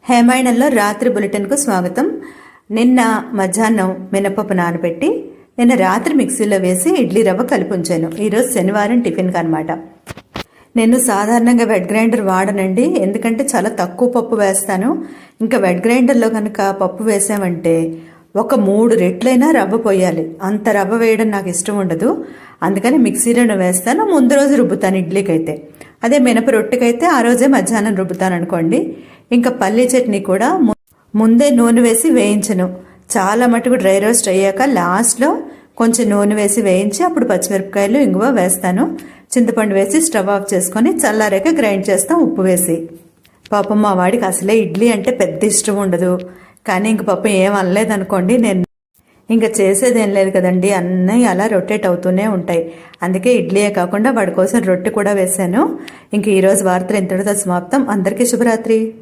హేమాయణంలో రాత్రి బులెటిన్కు స్వాగతం. నిన్న మధ్యాహ్నం మినపప్పు నానబెట్టి నిన్న రాత్రి మిక్సీలో వేసి ఇడ్లీ రవ్వ కలిపి ఉంచాను. ఈరోజు శనివారం టిఫిన్కి అనమాట. నేను సాధారణంగా వెట్ గ్రైండర్ వాడనండి, ఎందుకంటే చాలా తక్కువ పప్పు వేస్తాను. ఇంకా వెట్ గ్రైండర్లో కనుక పప్పు వేసామంటే ఒక 3 రెట్లైనా రవ్వ పోయాలి. అంత రవ్వ వేయడం నాకు ఇష్టం ఉండదు. అందుకని మిక్సీలోనే వేస్తాను. ముందు రోజు రుబ్బుతాను ఇడ్లీకి అయితే. అదే మినప రొట్టెకైతే ఆ రోజే మధ్యాహ్నం రుబ్బుతాను అనుకోండి. ఇంకా పల్లీ చట్నీ కూడా ముందే నూనె వేసి వేయించను. చాలా మటుకు డ్రై రోస్ట్ అయ్యాక లాస్ట్లో కొంచెం నూనె వేసి వేయించి అప్పుడు పచ్చిమిరపకాయలు ఇంగువ వేస్తాను. చింతపండు వేసి స్టవ్ ఆఫ్ చేసుకొని చల్లారాక గ్రైండ్ చేస్తాం ఉప్పు వేసి. పాపం మా వాడికి అసలే ఇడ్లీ అంటే పెద్ద ఇష్టం ఉండదు. కానీ ఇంక పాపం ఏం అనలేదనుకోండి, నేను ఇంకా చేసేదేం లేదు కదండి, అన్నీ అలా రొటేట్ అవుతూనే ఉంటాయి. అందుకే ఇడ్లీయే కాకుండా వాడి కోసం రొట్టె కూడా వేశాను. ఇంక ఈరోజు వార్తలు ఇంతటితో సమాప్తం. అందరికీ శుభరాత్రి.